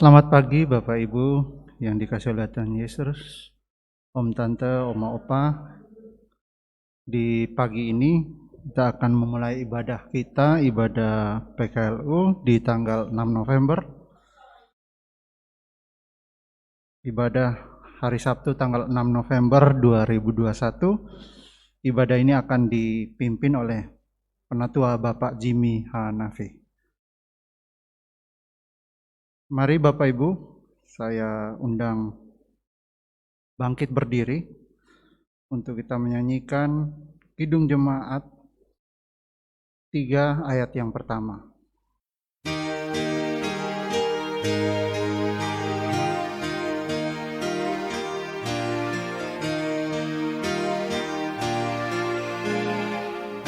Selamat pagi Bapak Ibu yang dikasihi oleh Tuhan Yesus, Om Tante, Oma Opa. Di pagi ini kita akan memulai ibadah kita, ibadah PKLU di tanggal 6 November. Ibadah hari Sabtu tanggal 6 November 2021. Ibadah ini akan dipimpin oleh Penatua Bapak Jimmy Hanafi. Mari Bapak Ibu, saya undang bangkit berdiri untuk kita menyanyikan Kidung Jemaat 3 ayat yang pertama.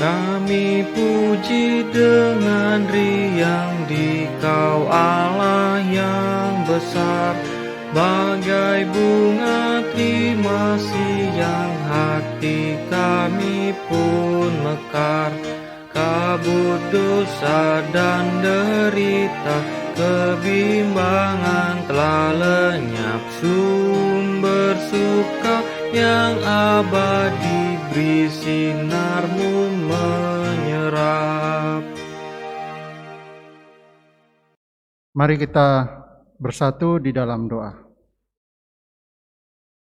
Kami puji dengan riang Dikau Allah yang besar, bagai bunga terima kasih yang hati kami pun mekar. Kabut dosa dan derita, kebimbangan telah lenyap. Sumber suka yang abadi, beri sinarmu menyerap. Mari kita bersatu di dalam doa.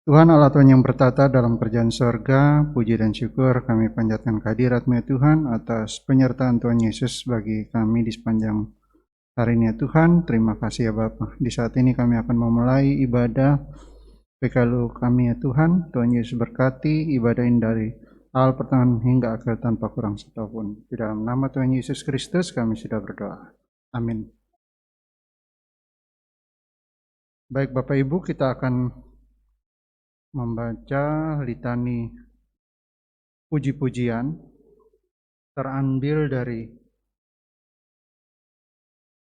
Tuhan Allah Tuhan yang bertata dalam kerajaan sorga, puji dan syukur kami panjatkan kehadirat-Mu ya Tuhan atas penyertaan Tuhan Yesus bagi kami di sepanjang hari ini ya Tuhan. Terima kasih ya Bapa. Di saat ini kami akan memulai ibadah PKLU kami ya Tuhan. Tuhan Yesus berkati ibadah ini dari awal pertengahan hingga akhir tanpa kurang satupun. Di dalam nama Tuhan Yesus Kristus kami sudah berdoa. Amin. Baik Bapak Ibu, kita akan membaca litani puji-pujian terambil dari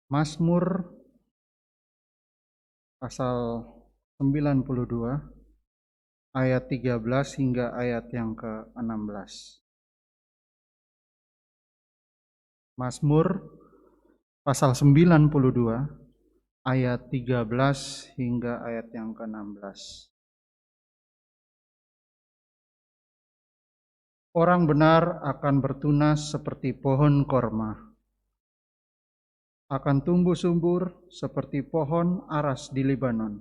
Mazmur pasal 92 ayat 13 hingga ayat yang ke-16. Mazmur pasal 92 ayat 13 hingga ayat yang ke-16. Orang benar akan bertunas seperti pohon korma, akan tumbuh subur seperti pohon aras di Libanon.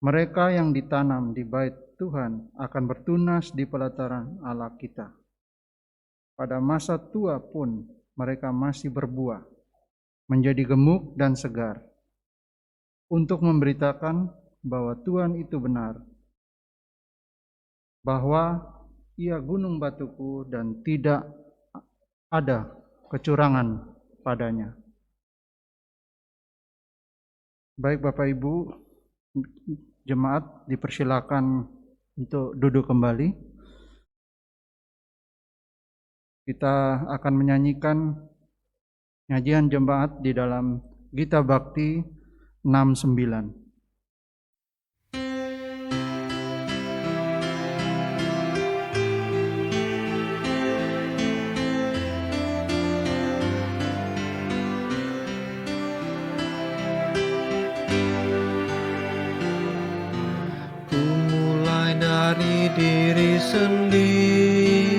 Mereka yang ditanam di bait Tuhan akan bertunas di pelataran Allah kita. Pada masa tua pun mereka masih berbuah, menjadi gemuk dan segar, untuk memberitakan bahwa Tuhan itu benar, bahwa Ia gunung batuku dan tidak ada kecurangan padanya. Baik Bapak Ibu, jemaat dipersilakan untuk duduk kembali. Kita akan menyanyikan nyanyian jemaat di dalam Gita Bakti 69. Dari diri sendiri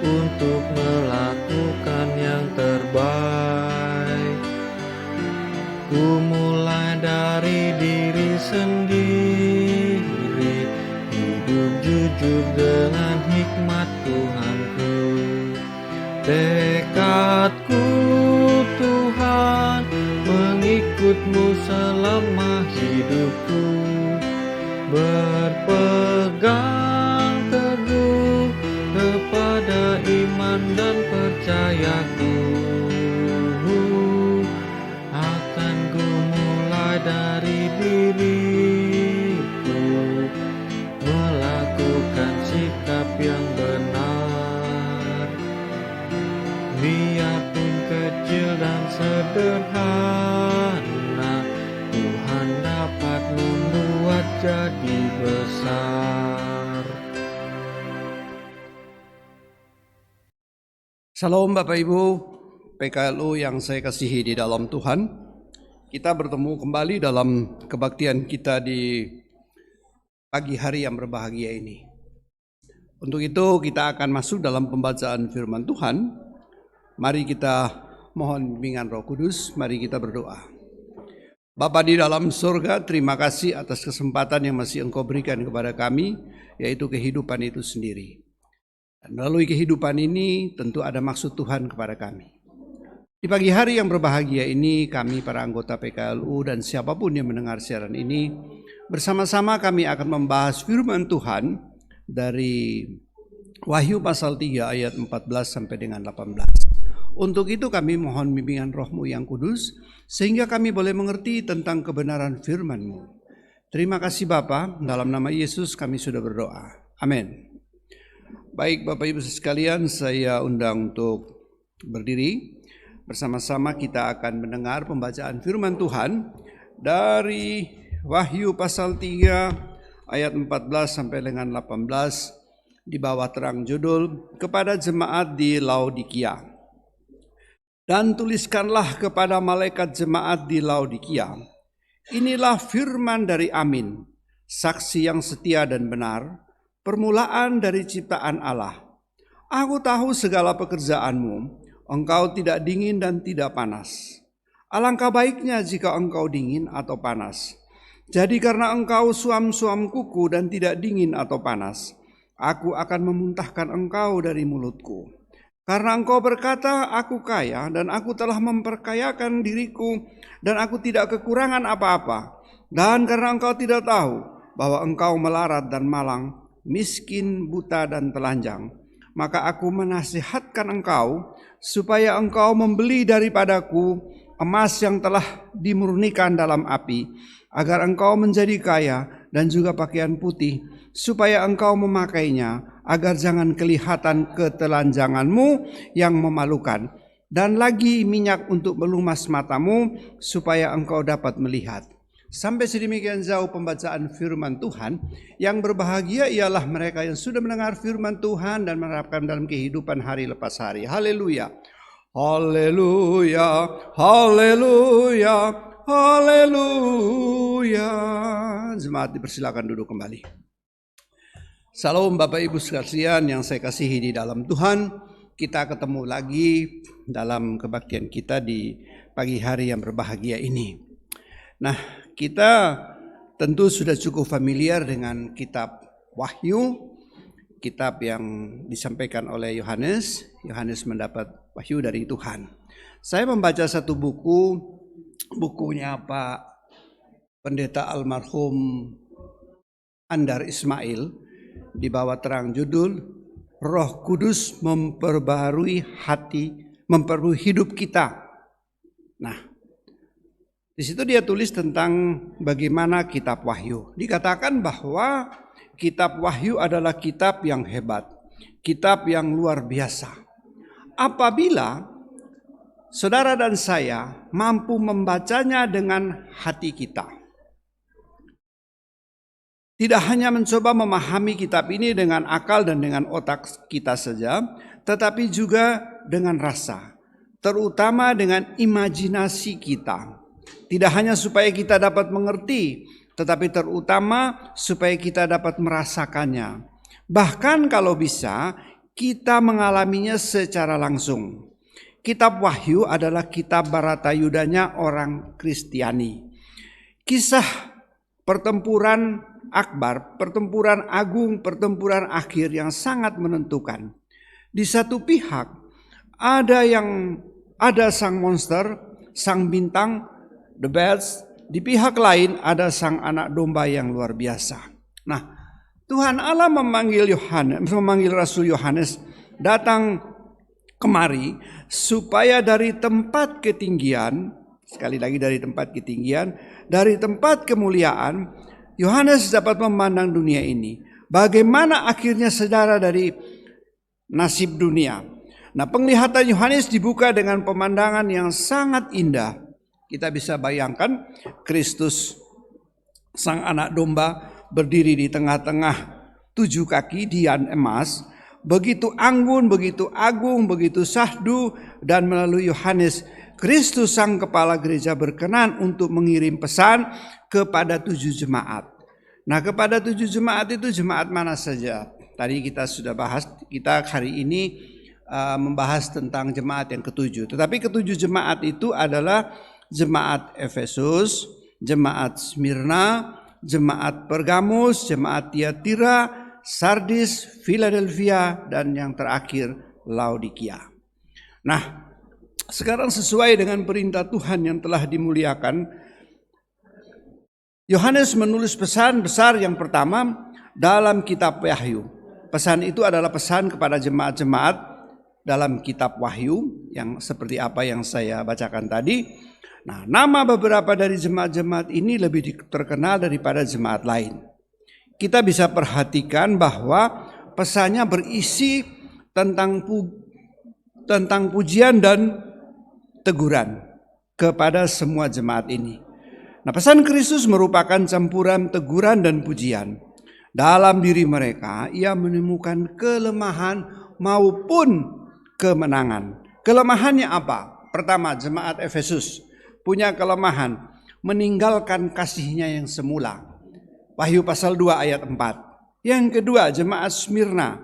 untuk melakukan yang terbaik. Ku mulai dari diri sendiri, hidup jujur dengan hikmat Tuhanku. Tekadku Tuhan, mengikut-Mu selama hidupku. Berpegang teguh kepada iman dan percayaku. Akan ku mulai dari diriku, melakukan sikap yang benar. Biarpun kecil dan sederhana, Tuhan dapat membuat jadi besar. Salam Bapak Ibu PKLU yang saya kasihi di dalam Tuhan. Kita bertemu kembali dalam kebaktian kita di pagi hari yang berbahagia ini. Untuk itu kita akan masuk dalam pembacaan firman Tuhan. Mari kita mohon bimbingan Roh Kudus, mari kita berdoa. Bapa di dalam surga, terima kasih atas kesempatan yang masih Engkau berikan kepada kami, yaitu kehidupan itu sendiri. Dan melalui kehidupan ini tentu ada maksud Tuhan kepada kami. Di pagi hari yang berbahagia ini, kami para anggota PKLU dan siapapun yang mendengar siaran ini, bersama-sama kami akan membahas firman Tuhan dari Wahyu pasal 3 ayat 14 sampai dengan 18. Untuk itu kami mohon bimbingan Roh-Mu yang kudus, sehingga kami boleh mengerti tentang kebenaran firman-Mu. Terima kasih Bapa, dalam nama Yesus kami sudah berdoa. Amin. Baik Bapak Ibu sekalian, saya undang untuk berdiri. Bersama-sama kita akan mendengar pembacaan firman Tuhan dari Wahyu pasal 3 ayat 14 sampai dengan 18 di bawah terang judul kepada jemaat di Laodikia. Dan tuliskanlah kepada malaikat jemaat di Laodikia, inilah firman dari Amin, saksi yang setia dan benar, permulaan dari ciptaan Allah. Aku tahu segala pekerjaanmu, engkau tidak dingin dan tidak panas. Alangkah baiknya jika engkau dingin atau panas. Jadi karena engkau suam-suam kuku dan tidak dingin atau panas, aku akan memuntahkan engkau dari mulutku. Karena engkau berkata, aku kaya dan aku telah memperkayakan diriku dan aku tidak kekurangan apa-apa. Dan karena engkau tidak tahu bahwa engkau melarat dan malang, miskin, buta dan telanjang, maka aku menasihatkan engkau supaya engkau membeli daripadaku emas yang telah dimurnikan dalam api, agar engkau menjadi kaya dan juga pakaian putih, supaya engkau memakainya, agar jangan kelihatan ketelanjanganmu yang memalukan, dan lagi minyak untuk melumas matamu, supaya engkau dapat melihat. Sampai sedemikian jauh pembacaan firman Tuhan. Yang berbahagia ialah mereka yang sudah mendengar firman Tuhan dan menerapkan dalam kehidupan hari lepas hari. Haleluya. Haleluya. Haleluya. Haleluya. Jemaat dipersilakan duduk kembali. Salam Bapak Ibu sekalian yang saya kasihi di dalam Tuhan. Kita ketemu lagi dalam kebaktian kita di pagi hari yang berbahagia ini. Nah, kita tentu sudah cukup familiar dengan kitab Wahyu, kitab yang disampaikan oleh Yohanes. Yohanes mendapat wahyu dari Tuhan. Saya membaca satu buku, bukunya Pak Pendeta almarhum Andar Ismail, di bawah terang judul Roh Kudus memperbarui hidup kita. Nah, di situ dia tulis tentang bagaimana kitab Wahyu. Dikatakan bahwa kitab Wahyu adalah kitab yang hebat, kitab yang luar biasa. Apabila saudara dan saya mampu membacanya dengan hati kita. Tidak hanya mencoba memahami kitab ini dengan akal dan dengan otak kita saja, tetapi juga dengan rasa, terutama dengan imajinasi kita. Tidak hanya supaya kita dapat mengerti, tetapi terutama supaya kita dapat merasakannya. Bahkan kalau bisa, kita mengalaminya secara langsung. Kitab Wahyu adalah kitab baratayudanya orang Kristiani. Kisah pertempuran akbar, pertempuran agung, pertempuran akhir yang sangat menentukan. Di satu pihak ada sang monster, sang bintang, the beast. Di pihak lain ada sang anak domba yang luar biasa. Nah, Tuhan Allah memanggil Rasul Yohanes datang kemari supaya dari tempat ketinggian, sekali lagi dari tempat ketinggian, dari tempat kemuliaan, Yohanes dapat memandang dunia ini. Bagaimana akhirnya saudara dari nasib dunia. Nah, penglihatan Yohanes dibuka dengan pemandangan yang sangat indah. Kita bisa bayangkan Kristus sang anak domba berdiri di tengah-tengah 7 kaki dian emas, begitu anggun, begitu agung, begitu syahdu, dan melalui Yohanes Kristus sang kepala gereja berkenan untuk mengirim pesan kepada 7 jemaat. Nah, kepada 7 jemaat itu jemaat mana saja? Tadi kita sudah bahas, kita hari ini membahas tentang jemaat yang ketujuh. Tetapi ketujuh jemaat itu adalah jemaat Efesus, jemaat Smyrna, jemaat Pergamus, jemaat Tiatira, Sardis, Philadelphia, dan yang terakhir Laodikia. Nah, sekarang sesuai dengan perintah Tuhan yang telah dimuliakan, Yohanes menulis pesan besar yang pertama dalam kitab Wahyu. Pesan itu adalah pesan kepada jemaat-jemaat dalam kitab Wahyu yang seperti apa yang saya bacakan tadi. Nah, nama beberapa dari jemaat-jemaat ini lebih terkenal daripada jemaat lain. Kita bisa perhatikan bahwa pesannya berisi tentang pujian dan teguran kepada semua jemaat ini. Nah, pesan Kristus merupakan campuran teguran dan pujian. Dalam diri mereka, ia menemukan kelemahan maupun kemenangan. Kelemahannya apa? Pertama, jemaat Efesus punya kelemahan, meninggalkan kasihnya yang semula. Wahyu pasal 2 ayat 4. Yang kedua, jemaat Smyrna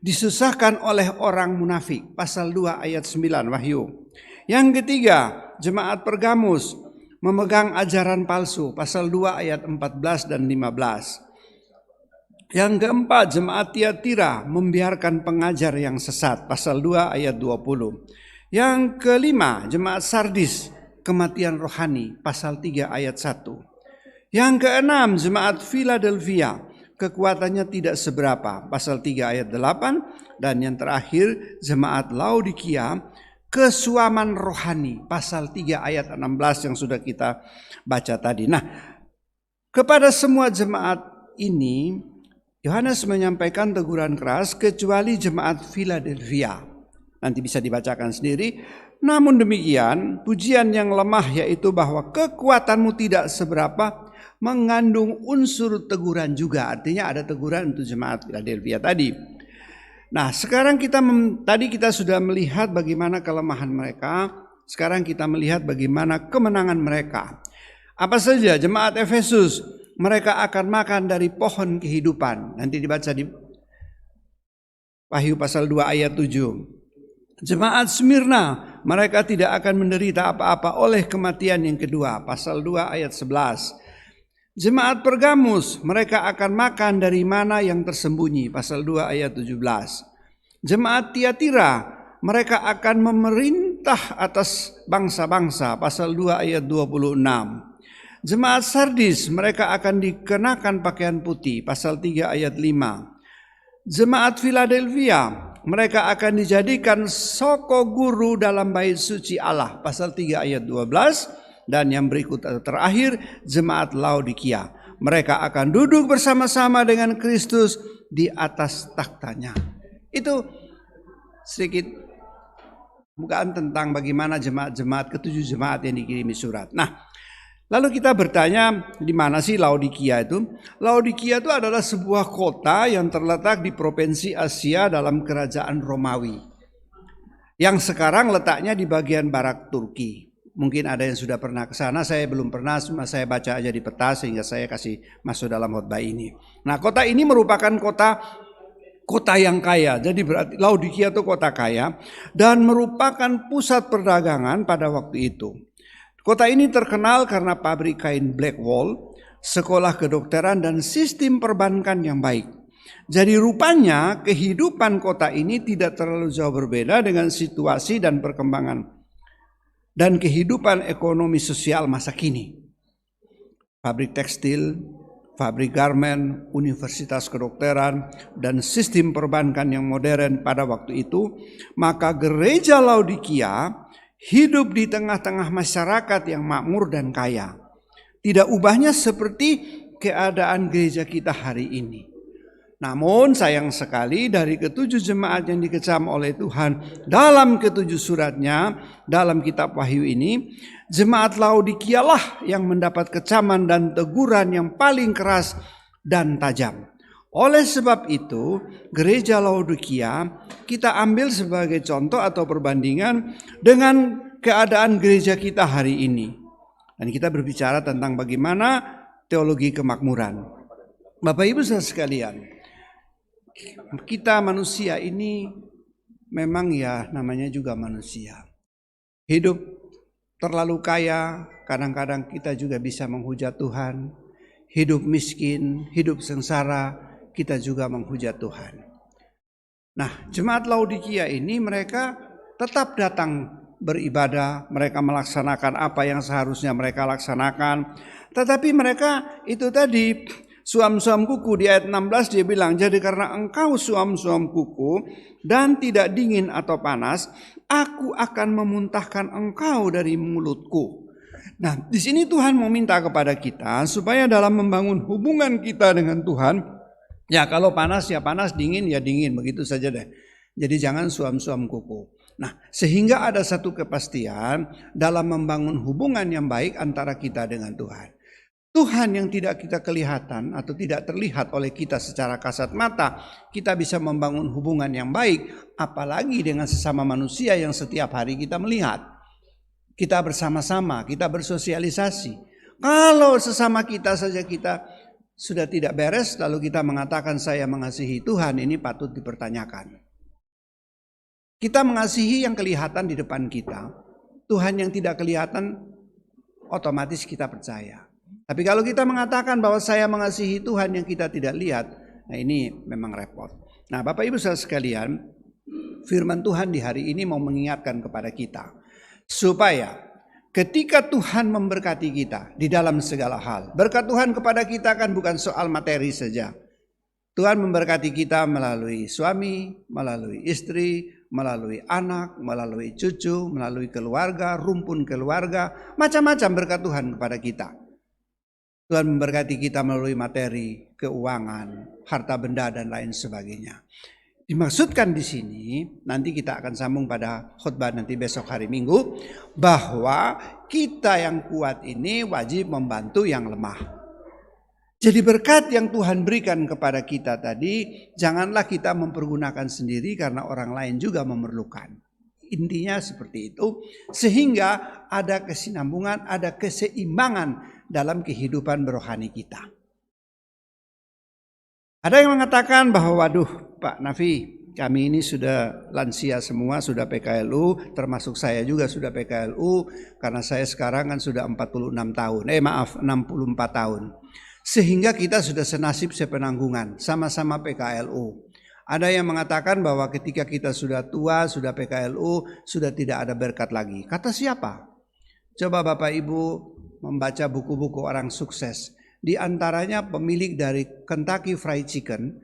disusahkan oleh orang munafik. Pasal 2 ayat 9 Wahyu. Yang ketiga, jemaat Pergamus memegang ajaran palsu. Pasal 2 ayat 14 dan 15. Yang keempat, jemaat Tiatira membiarkan pengajar yang sesat. Pasal 2 ayat 20. Yang kelima, jemaat Sardis, kematian rohani. Pasal 3 ayat 1. Yang keenam, jemaat Philadelphia, kekuatannya tidak seberapa. Pasal 3 ayat 8. Dan yang terakhir, jemaat Laodikia, kesuaman rohani. Pasal 3 ayat 16 yang sudah kita baca tadi. Nah, kepada semua jemaat ini Yohanes menyampaikan teguran keras kecuali jemaat Philadelphia. Nanti bisa dibacakan sendiri. Namun demikian, pujian yang lemah yaitu bahwa kekuatanmu tidak seberapa mengandung unsur teguran juga. Artinya ada teguran untuk jemaat Philadelphia tadi. Nah, sekarang tadi kita sudah melihat bagaimana kelemahan mereka. Sekarang kita melihat bagaimana kemenangan mereka. Apa saja? Jemaat Efesus, mereka akan makan dari pohon kehidupan. Nanti dibaca di Wahyu pasal 2 ayat 7. Jemaat Smyrna, mereka tidak akan menderita apa-apa oleh kematian yang kedua. Pasal 2 ayat 11. Jemaat Pergamus, mereka akan makan dari mana yang tersembunyi. Pasal 2 ayat 17. Jemaat Tiatira, mereka akan memerintah atas bangsa-bangsa. Pasal 2 ayat 26. Jemaat Sardis, mereka akan dikenakan pakaian putih. Pasal 3 ayat 5. Jemaat Philadelphia, mereka akan dijadikan soko guru dalam bait suci Allah. Pasal 3 ayat 12. Dan yang berikut terakhir, jemaat Laodikia, mereka akan duduk bersama-sama dengan Kristus di atas takhtanya. Itu sedikit bukaan tentang bagaimana jemaat-jemaat ketujuh jemaat yang dikirimi surat. Nah, lalu kita bertanya, di mana sih Laodikia itu? Laodikia itu adalah sebuah kota yang terletak di provinsi Asia dalam kerajaan Romawi, yang sekarang letaknya di bagian barat Turki. Mungkin ada yang sudah pernah ke sana, saya belum pernah, cuma saya baca aja di peta sehingga saya kasih masuk dalam khotbah ini. Nah, kota ini merupakan kota yang kaya. Jadi berarti Laodikia itu kota kaya dan merupakan pusat perdagangan pada waktu itu. Kota ini terkenal karena pabrik kain Blackwall, sekolah kedokteran dan sistem perbankan yang baik. Jadi rupanya kehidupan kota ini tidak terlalu jauh berbeda dengan situasi dan perkembangan dan kehidupan ekonomi sosial masa kini. Pabrik tekstil, pabrik garmen, universitas kedokteran, dan sistem perbankan yang modern pada waktu itu. Maka gereja Laodikia hidup di tengah-tengah masyarakat yang makmur dan kaya. Tidak ubahnya seperti keadaan gereja kita hari ini. Namun sayang sekali dari ketujuh jemaat yang dikecam oleh Tuhan dalam ketujuh suratnya dalam kitab Wahyu ini, jemaat Laodikia lah yang mendapat kecaman dan teguran yang paling keras dan tajam. Oleh sebab itu, gereja Laodikia kita ambil sebagai contoh atau perbandingan dengan keadaan gereja kita hari ini. Dan kita berbicara tentang bagaimana teologi kemakmuran. Bapak Ibu saudara sekalian, kita manusia ini memang ya namanya juga manusia. Hidup terlalu kaya, kadang-kadang kita juga bisa menghujat Tuhan. Hidup miskin, hidup sengsara, kita juga menghujat Tuhan. Nah, jemaat Laodikia ini mereka tetap datang beribadah, mereka melaksanakan apa yang seharusnya mereka laksanakan. Tetapi mereka itu tadi suam-suam kuku, di ayat 16 dia bilang, jadi karena engkau suam-suam kuku dan tidak dingin atau panas, aku akan memuntahkan engkau dari mulutku. Nah, di sini Tuhan mau minta kepada kita supaya dalam membangun hubungan kita dengan Tuhan, ya kalau panas ya panas, dingin ya dingin, begitu saja deh. Jadi jangan suam-suam kuku. Nah, sehingga ada satu kepastian dalam membangun hubungan yang baik antara kita dengan Tuhan. Tuhan yang tidak kita kelihatan atau tidak terlihat oleh kita secara kasat mata, kita bisa membangun hubungan yang baik, apalagi dengan sesama manusia yang setiap hari kita melihat. Kita bersama-sama, kita bersosialisasi. Kalau sesama kita saja kita sudah tidak beres, lalu kita mengatakan saya mengasihi Tuhan, ini patut dipertanyakan. Kita mengasihi yang kelihatan di depan kita, Tuhan yang tidak kelihatan otomatis kita percaya. Tapi kalau kita mengatakan bahwa saya mengasihi Tuhan yang kita tidak lihat, nah ini memang repot. Nah, Bapak Ibu saudara sekalian, firman Tuhan di hari ini mau mengingatkan kepada kita supaya ketika Tuhan memberkati kita di dalam segala hal, berkat Tuhan kepada kita kan bukan soal materi saja. Tuhan memberkati kita melalui suami, melalui istri, melalui anak, melalui cucu, melalui keluarga, rumpun keluarga, macam-macam berkat Tuhan kepada kita. Tuhan memberkati kita melalui materi, keuangan, harta benda dan lain sebagainya. Dimaksudkan di sini, nanti kita akan sambung pada khotbah nanti besok hari Minggu, bahwa kita yang kuat ini wajib membantu yang lemah. Jadi berkat yang Tuhan berikan kepada kita tadi, janganlah kita mempergunakan sendiri karena orang lain juga memerlukan. Intinya seperti itu, sehingga ada kesinambungan, ada keseimbangan dalam kehidupan rohani kita. Ada yang mengatakan bahwa waduh Pak Nafi, kami ini sudah lansia semua, sudah PKLU, termasuk saya juga sudah PKLU, karena saya sekarang kan sudah 64 tahun. Sehingga kita sudah senasib sepenanggungan, sama-sama PKLU. Ada yang mengatakan bahwa ketika kita sudah tua, sudah PKLU, sudah tidak ada berkat lagi. Kata siapa? Coba Bapak Ibu membaca buku-buku orang sukses. Di antaranya pemilik dari Kentucky Fried Chicken,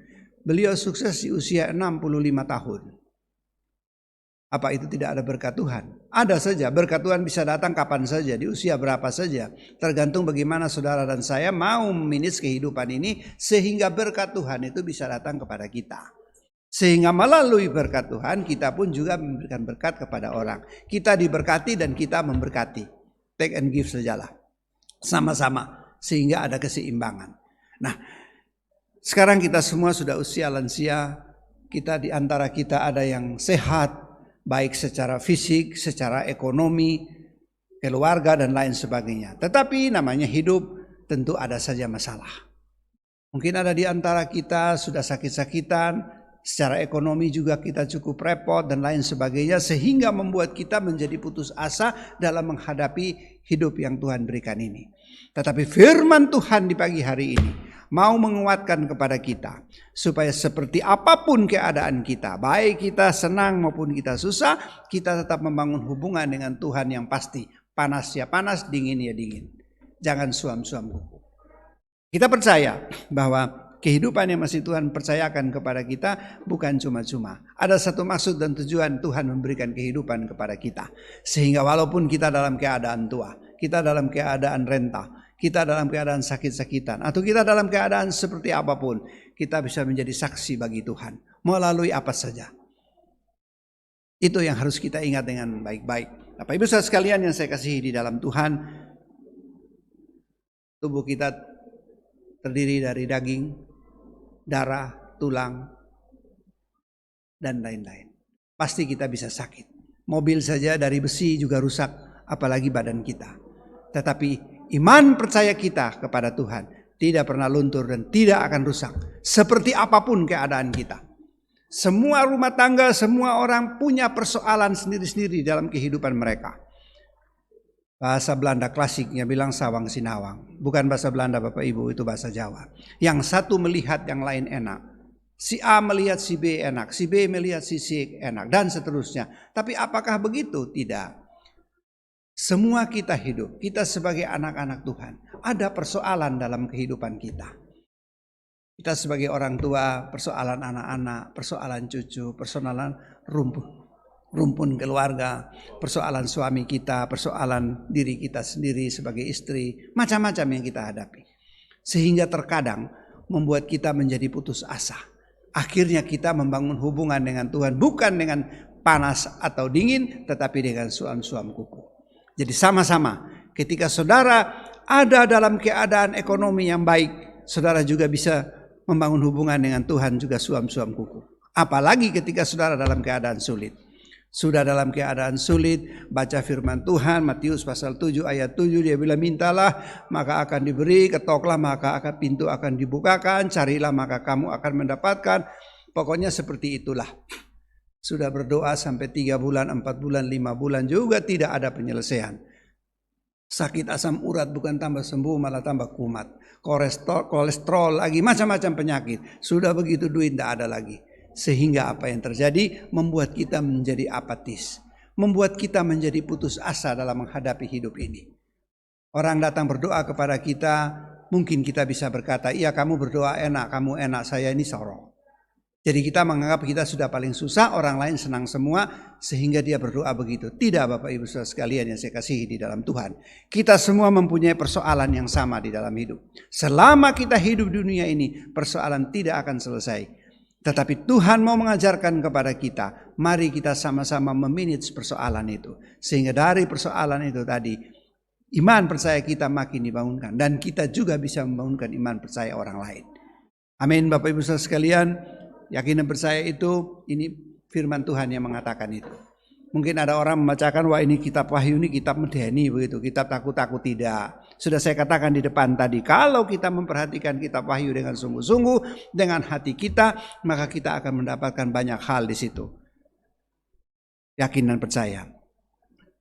beliau sukses di usia 65 tahun. Apa itu tidak ada berkat Tuhan? Ada saja, berkat Tuhan bisa datang kapan saja, di usia berapa saja. Tergantung bagaimana saudara dan saya mau memanage kehidupan ini, sehingga berkat Tuhan itu bisa datang kepada kita. Sehingga melalui berkat Tuhan, kita pun juga memberikan berkat kepada orang. Kita diberkati dan kita memberkati. Take and give sajalah. Sama-sama, sehingga ada keseimbangan. Nah, sekarang kita semua sudah usia lansia, kita di antara kita ada yang sehat, baik secara fisik, secara ekonomi, keluarga dan lain sebagainya. Tetapi namanya hidup tentu ada saja masalah. Mungkin ada di antara kita sudah sakit-sakitan, secara ekonomi juga kita cukup repot dan lain sebagainya, sehingga membuat kita menjadi putus asa dalam menghadapi hidup yang Tuhan berikan ini. Tetapi firman Tuhan di pagi hari ini mau menguatkan kepada kita supaya seperti apapun keadaan kita, baik kita senang maupun kita susah, kita tetap membangun hubungan dengan Tuhan yang pasti. Panas ya panas, dingin ya dingin. Jangan suam-suam kuku. Kita percaya bahwa kehidupan yang masih Tuhan percayakan kepada kita bukan cuma-cuma. Ada satu maksud dan tujuan Tuhan memberikan kehidupan kepada kita. Sehingga walaupun kita dalam keadaan tua, kita dalam keadaan renta, kita dalam keadaan sakit-sakitan, atau kita dalam keadaan seperti apapun, kita bisa menjadi saksi bagi Tuhan melalui apa saja. Itu yang harus kita ingat dengan baik-baik. Bapak Ibu saudara sekalian yang saya kasihi di dalam Tuhan, tubuh kita terdiri dari daging, darah, tulang, dan lain-lain. Pasti kita bisa sakit. Mobil saja dari besi juga rusak, apalagi badan kita. Tetapi iman percaya kita kepada Tuhan tidak pernah luntur dan tidak akan rusak. Seperti apapun keadaan kita. Semua rumah tangga, semua orang punya persoalan sendiri-sendiri dalam kehidupan mereka. Bahasa Belanda klasiknya bilang sawang sinawang. Bukan bahasa Belanda Bapak Ibu, itu bahasa Jawa. Yang satu melihat yang lain enak. Si A melihat si B enak, si B melihat si C enak, dan seterusnya. Tapi apakah begitu? Tidak. Semua kita hidup, kita sebagai anak-anak Tuhan, ada persoalan dalam kehidupan kita. Kita sebagai orang tua, persoalan anak-anak, persoalan cucu, persoalan rumpun keluarga, persoalan suami kita, persoalan diri kita sendiri sebagai istri, macam-macam yang kita hadapi. Sehingga terkadang membuat kita menjadi putus asa. Akhirnya kita membangun hubungan dengan Tuhan bukan dengan panas atau dingin, tetapi dengan suam-suam kuku. Jadi sama-sama ketika saudara ada dalam keadaan ekonomi yang baik, saudara juga bisa membangun hubungan dengan Tuhan juga suam-suam kuku. Apalagi ketika saudara dalam keadaan sulit. Sudah dalam keadaan sulit, baca firman Tuhan, Matius pasal 7 ayat 7, dia bilang mintalah maka akan diberi, ketoklah maka pintu akan dibukakan, carilah maka kamu akan mendapatkan. Pokoknya seperti itulah. Sudah berdoa sampai 3 bulan, 4 bulan, 5 bulan juga tidak ada penyelesaian. Sakit asam urat bukan tambah sembuh malah tambah kumat. Kolesterol lagi, macam-macam penyakit. Sudah begitu duit tidak ada lagi. Sehingga apa yang terjadi membuat kita menjadi apatis. Membuat kita menjadi putus asa dalam menghadapi hidup ini. Orang datang berdoa kepada kita, mungkin kita bisa berkata, iya kamu berdoa enak, kamu enak, saya ini sorong. Jadi kita menganggap kita sudah paling susah, orang lain senang semua, sehingga dia berdoa begitu. Tidak Bapak Ibu Saudara sekalian yang saya kasihi di dalam Tuhan. Kita semua mempunyai persoalan yang sama di dalam hidup. Selama kita hidup di dunia ini, persoalan tidak akan selesai. Tetapi Tuhan mau mengajarkan kepada kita, mari kita sama-sama memanage persoalan itu. Sehingga dari persoalan itu tadi, iman percaya kita makin dibangunkan. Dan kita juga bisa membangunkan iman percaya orang lain. Amin Bapak Ibu Saudara sekalian, yakin dan percaya itu, ini firman Tuhan yang mengatakan itu. Mungkin ada orang membacakan, wah ini kitab Wahyu, ini kitab medeni begitu, kitab takut-takut. Tidak. Sudah saya katakan di depan tadi, kalau kita memperhatikan kitab Wahyu dengan sungguh-sungguh, dengan hati kita, maka kita akan mendapatkan banyak hal di situ. Yakin dan percaya.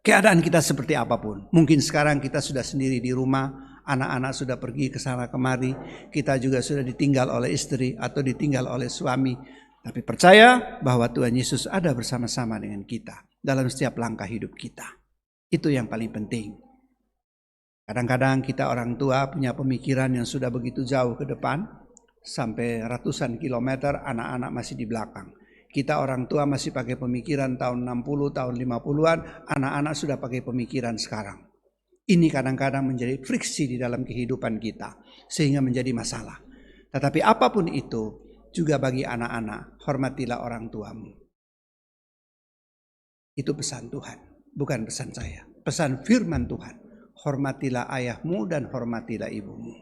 Keadaan kita seperti apapun. Mungkin sekarang kita sudah sendiri di rumah, anak-anak sudah pergi ke sana kemari, kita juga sudah ditinggal oleh istri atau ditinggal oleh suami. Tapi percaya bahwa Tuhan Yesus ada bersama-sama dengan kita dalam setiap langkah hidup kita. Itu yang paling penting. Kadang-kadang kita orang tua punya pemikiran yang sudah begitu jauh ke depan, sampai ratusan kilometer, anak-anak masih di belakang. Kita orang tua masih pakai pemikiran tahun 60, tahun 50-an, anak-anak sudah pakai pemikiran sekarang. Ini kadang-kadang menjadi friksi di dalam kehidupan kita, sehingga menjadi masalah. Tetapi apapun itu, juga bagi anak-anak, hormatilah orang tuamu. Itu pesan Tuhan, bukan pesan saya. Pesan firman Tuhan, hormatilah ayahmu dan hormatilah ibumu.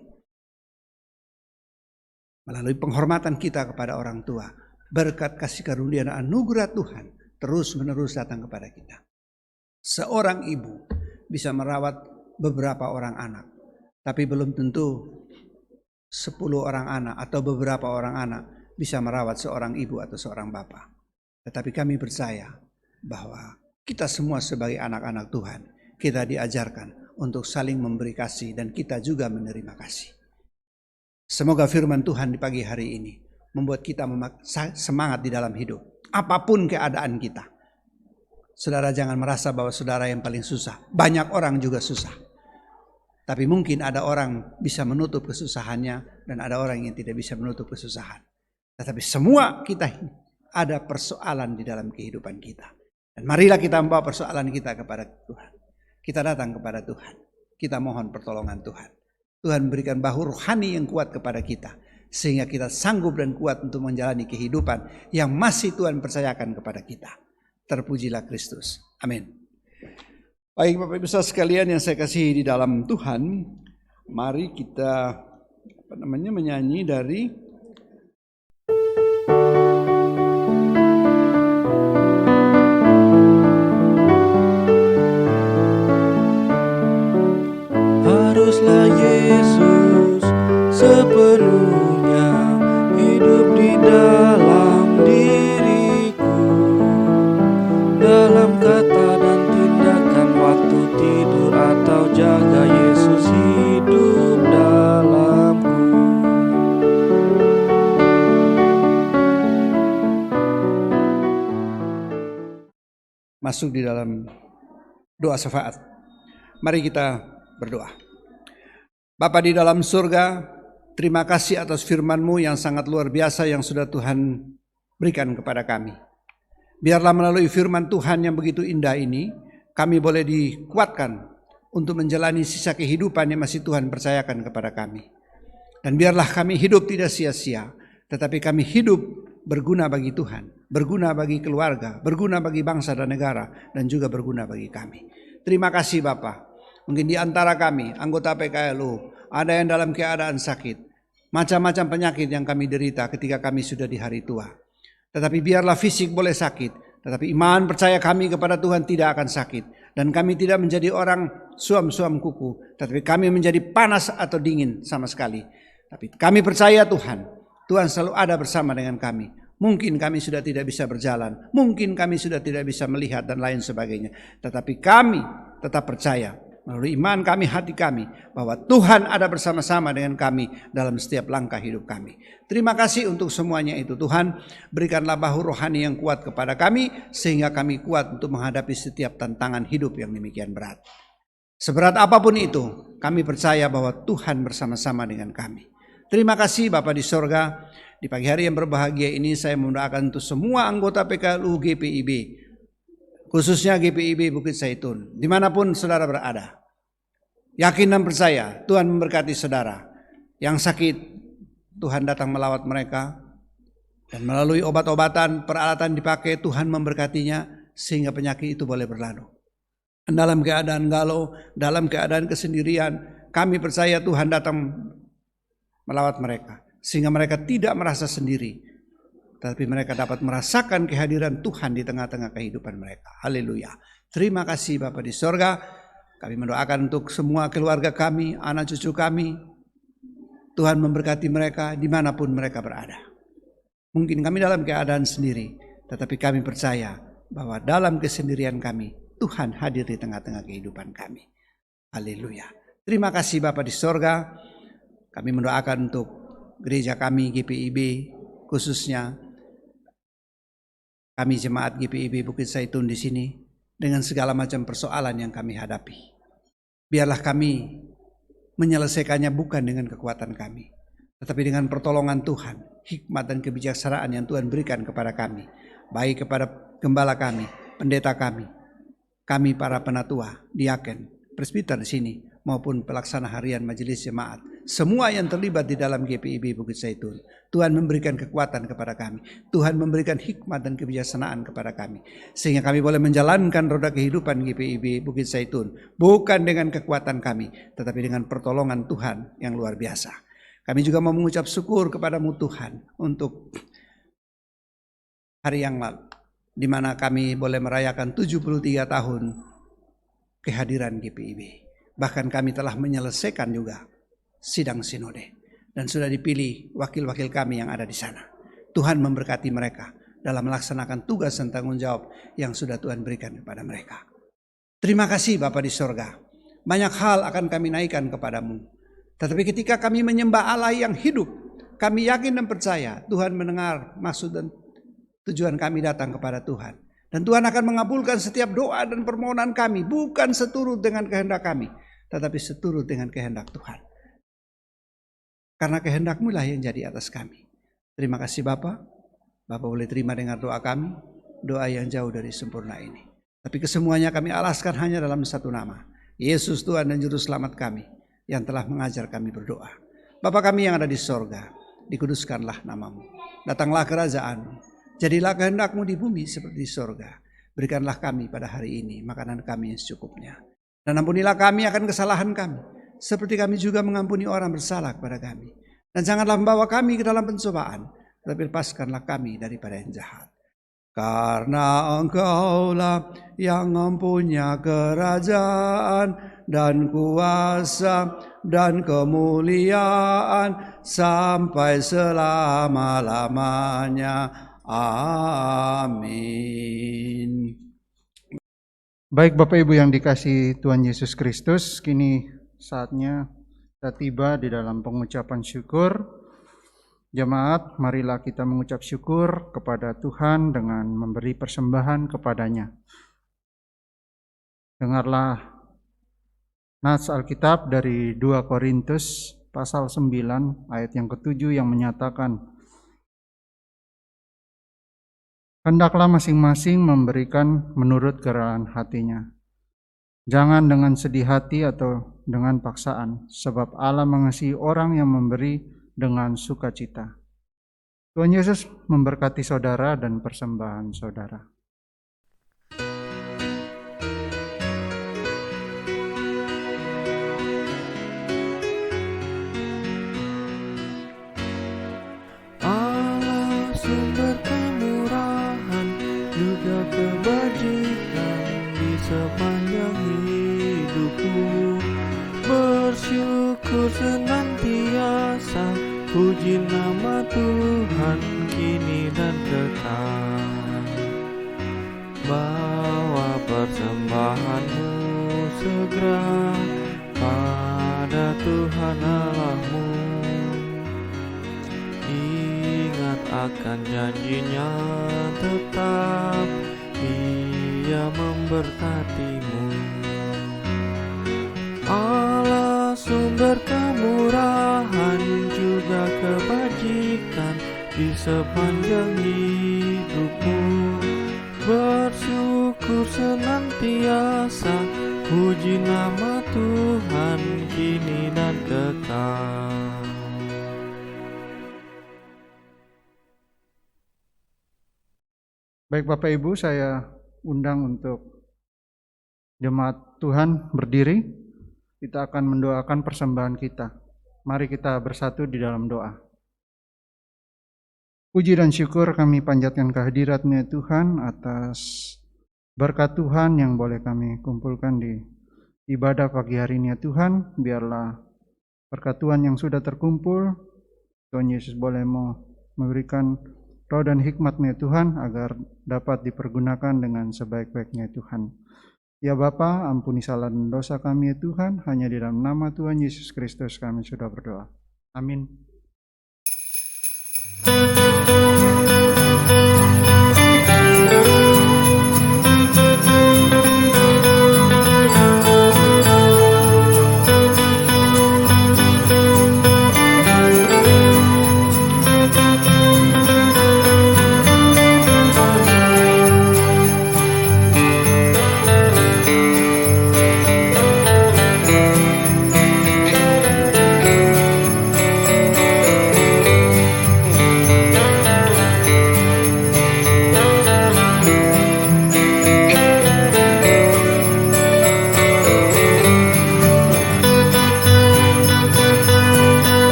Melalui penghormatan kita kepada orang tua, berkat kasih karunia dan anugerah Tuhan terus menerus datang kepada kita. Seorang ibu bisa merawat beberapa orang anak, tapi belum tentu 10 orang anak atau beberapa orang anak bisa merawat seorang ibu atau seorang bapak. Tetapi kami percaya bahwa kita semua sebagai anak-anak Tuhan, kita diajarkan untuk saling memberi kasih dan kita juga menerima kasih. Semoga firman Tuhan di pagi hari ini membuat kita semangat di dalam hidup. Apapun keadaan kita. Saudara jangan merasa bahwa saudara yang paling susah. Banyak orang juga susah. Tapi mungkin ada orang bisa menutup kesusahannya dan ada orang yang tidak bisa menutup kesusahan. Tetapi semua kita ada persoalan di dalam kehidupan kita. Dan marilah kita membawa persoalan kita kepada Tuhan. Kita datang kepada Tuhan. Kita mohon pertolongan Tuhan. Tuhan berikan bahu rohani yang kuat kepada kita. Sehingga kita sanggup dan kuat untuk menjalani kehidupan yang masih Tuhan percayakan kepada kita. Terpujilah Kristus. Amin. Baik Bapak Ibu Saudara sekalian yang saya kasihi di dalam Tuhan. Mari kita menyanyi dari masuk di dalam doa syafaat. Mari kita berdoa. Bapa di dalam surga, terima kasih atas firman-Mu yang sangat luar biasa yang sudah Tuhan berikan kepada kami. Biarlah melalui firman Tuhan yang begitu indah ini, kami boleh dikuatkan untuk menjalani sisa kehidupan yang masih Tuhan percayakan kepada kami. Dan biarlah kami hidup tidak sia-sia, tetapi kami hidup berguna bagi Tuhan, berguna bagi keluarga, berguna bagi bangsa dan negara, dan juga berguna bagi kami. Terima kasih Bapa. Mungkin di antara kami, anggota PKLU, ada yang dalam keadaan sakit, macam-macam penyakit yang kami derita ketika kami sudah di hari tua. Tetapi biarlah fisik boleh sakit, tetapi iman percaya kami kepada Tuhan tidak akan sakit. Dan kami tidak menjadi orang suam-suam kuku, tetapi kami menjadi panas atau dingin sama sekali. Tapi kami percaya Tuhan selalu ada bersama dengan kami. Mungkin kami sudah tidak bisa berjalan, mungkin kami sudah tidak bisa melihat dan lain sebagainya. Tetapi kami tetap percaya melalui iman kami, hati kami, bahwa Tuhan ada bersama-sama dengan kami dalam setiap langkah hidup kami. Terima kasih untuk semuanya itu Tuhan. Berikanlah bahu rohani yang kuat kepada kami, sehingga kami kuat untuk menghadapi setiap tantangan hidup yang demikian berat. Seberat apapun itu, kami percaya bahwa Tuhan bersama-sama dengan kami. Terima kasih Bapa di sorga. Di pagi hari yang berbahagia ini saya mendoakan untuk semua anggota PKLU GPIB, khususnya GPIB Bukit Zaitun, dimanapun saudara berada. Yakin dan percaya Tuhan memberkati saudara. Yang sakit, Tuhan datang melawat mereka. Dan melalui obat-obatan, peralatan dipakai, Tuhan memberkatinya sehingga penyakit itu boleh berlalu. Dan dalam keadaan galau, dalam keadaan kesendirian, kami percaya Tuhan datang melawat mereka. Sehingga mereka tidak merasa sendiri, tapi mereka dapat merasakan kehadiran Tuhan di tengah-tengah kehidupan mereka. Haleluya. Terima kasih Bapa di sorga. Kami mendoakan untuk semua keluarga kami, anak cucu kami. Tuhan memberkati mereka dimanapun mereka berada. Mungkin kami dalam keadaan sendiri, tetapi kami percaya bahwa dalam kesendirian kami, Tuhan hadir di tengah-tengah kehidupan kami. Haleluya. Terima kasih Bapa di sorga. Kami mendoakan untuk gereja kami GPIB, khususnya kami jemaat GPIB Bukit Zaitun di sini, dengan segala macam persoalan yang kami hadapi. Biarlah kami menyelesaikannya bukan dengan kekuatan kami, tetapi dengan pertolongan Tuhan, hikmat dan kebijaksanaan yang Tuhan berikan kepada kami, baik kepada gembala kami, pendeta kami para penatua, diaken, presbiter di sini, maupun pelaksana harian majelis jemaat. Semua yang terlibat di dalam GPIB Bukit Zaitun, Tuhan memberikan kekuatan kepada kami. Tuhan memberikan hikmat dan kebijaksanaan kepada kami, sehingga kami boleh menjalankan roda kehidupan GPIB Bukit Zaitun, bukan dengan kekuatan kami, tetapi dengan pertolongan Tuhan yang luar biasa. Kami juga mau mengucap syukur kepadamu Tuhan untuk hari yang lalu, di mana kami boleh merayakan 73 tahun kehadiran GPIB. Bahkan kami telah menyelesaikan juga sidang sinode, dan sudah dipilih wakil-wakil kami yang ada di sana. Tuhan memberkati mereka dalam melaksanakan tugas dan tanggung jawab yang sudah Tuhan berikan kepada mereka. Terima kasih Bapa di sorga. Banyak hal akan kami naikkan kepadamu, tetapi ketika kami menyembah Allah yang hidup, kami yakin dan percaya Tuhan mendengar maksud dan tujuan kami datang kepada Tuhan. Dan Tuhan akan mengabulkan setiap doa dan permohonan kami, bukan seturut dengan kehendak kami, tetapi seturut dengan kehendak Tuhan. Karena kehendak-Mu lah yang jadi atas kami. Terima kasih Bapa. Bapa boleh terima dengar doa kami, doa yang jauh dari sempurna ini. Tapi kesemuanya kami alaskan hanya dalam satu nama, Yesus Tuhan dan Juru Selamat kami, yang telah mengajar kami berdoa. Bapa kami yang ada di sorga, dikuduskanlah nama-Mu. Datanglah kerajaan-Mu. Jadilah kehendak-Mu di bumi seperti di sorga. Berikanlah kami pada hari ini makanan kami yang secukupnya. Dan ampunilah kami akan kesalahan kami, seperti kami juga mengampuni orang bersalah kepada kami. Dan janganlah membawa kami ke dalam pencobaan, tetapi lepaskanlah kami daripada yang jahat. Karena Engkaulah yang mempunyai kerajaan dan kuasa dan kemuliaan sampai selama-lamanya. Amin. Baik Bapak Ibu yang dikasihi Tuhan Yesus Kristus, kini saatnya kita tiba di dalam pengucapan syukur. Jemaat, marilah kita mengucap syukur kepada Tuhan dengan memberi persembahan kepadanya. Dengarlah nats Alkitab dari 2 Korintus pasal 9 ayat yang ke-7 yang menyatakan, hendaklah masing-masing memberikan menurut kerelaan hatinya. Jangan dengan sedih hati atau dengan paksaan, sebab Allah mengasihi orang yang memberi dengan sukacita. Tuhan Yesus memberkati saudara dan persembahan saudara. Allah sumber kemurahan juga kebajikan di sepanjang hidupmu. Bersyukur senantiasa, puji nama Tuhan kini dan kekal. Bawa persembahanmu segera pada Tuhan Allahmu. Ingat akan janjinya tetap, Ia memberkatimu. Allah sumber kemurahan juga kebajikan di sepanjang hidupmu. Bersyukur senantiasa, puji nama Tuhan kini dan kekal. Baik Bapak Ibu, saya undang untuk jemaat Tuhan berdiri. Kita akan mendoakan persembahan kita. Mari kita bersatu di dalam doa. Puji dan syukur kami panjatkan kehadirat-Nya Tuhan atas berkat Tuhan yang boleh kami kumpulkan di ibadah pagi hari ini ya Tuhan. Biarlah berkat Tuhan yang sudah terkumpul, Tuhan Yesus boleh memberikan roh dan hikmat-Nya Tuhan agar dapat dipergunakan dengan sebaik-baiknya Tuhan. Ya Bapa, ampuni salah dan dosa kami ya Tuhan, hanya di dalam nama Tuhan Yesus Kristus kami sudah berdoa. Amin.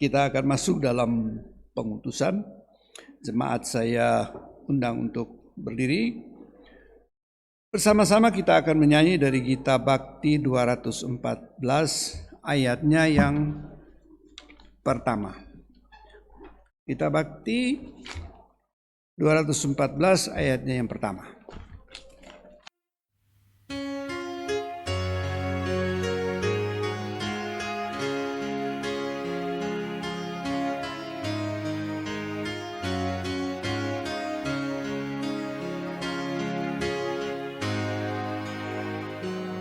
Kita akan masuk dalam pengutusan. Jemaat saya undang untuk berdiri. Bersama-sama kita akan menyanyi dari Gita Bakti 214 ayatnya yang pertama. Gita Bakti 214 ayatnya yang pertama.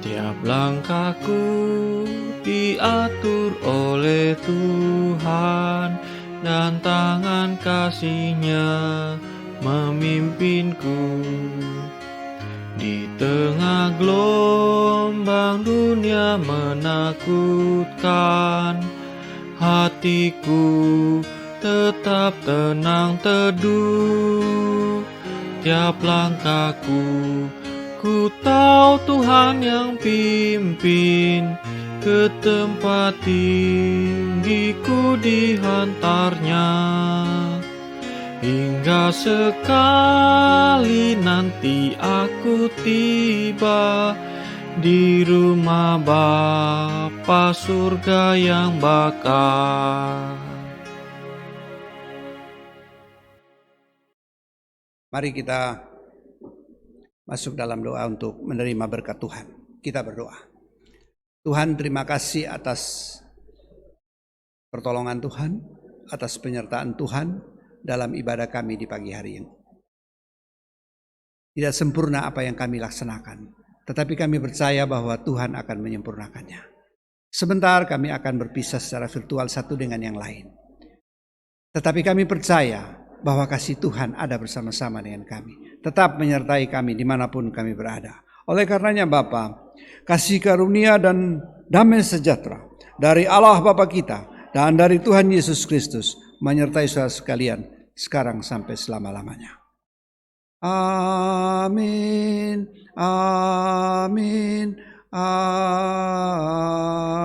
Tiap langkahku diatur oleh Tuhan, dan tangan kasih-Nya memimpinku. Di tengah gelombang dunia menakutkan, hatiku tetap tenang teduh. Tiap langkahku ku tahu Tuhan yang pimpin, ke tempat tinggiku dihantarnya. Hingga sekali nanti aku tiba di rumah Bapa surga yang bakal. Mari kita masuk dalam doa untuk menerima berkat Tuhan. Kita berdoa. Tuhan, terima kasih atas pertolongan Tuhan, atas penyertaan Tuhan dalam ibadah kami di pagi hari ini. Tidak sempurna apa yang kami laksanakan, tetapi kami percaya bahwa Tuhan akan menyempurnakannya. Sebentar kami akan berpisah secara virtual satu dengan yang lain. Tetapi kami percaya bahwa kasih Tuhan ada bersama-sama dengan kami. Tetap menyertai kami dimanapun kami berada. Oleh karenanya Bapa, kasih karunia dan damai sejahtera dari Allah Bapa kita dan dari Tuhan Yesus Kristus menyertai saudara sekalian sekarang sampai selama-lamanya. Amin, amin, amin.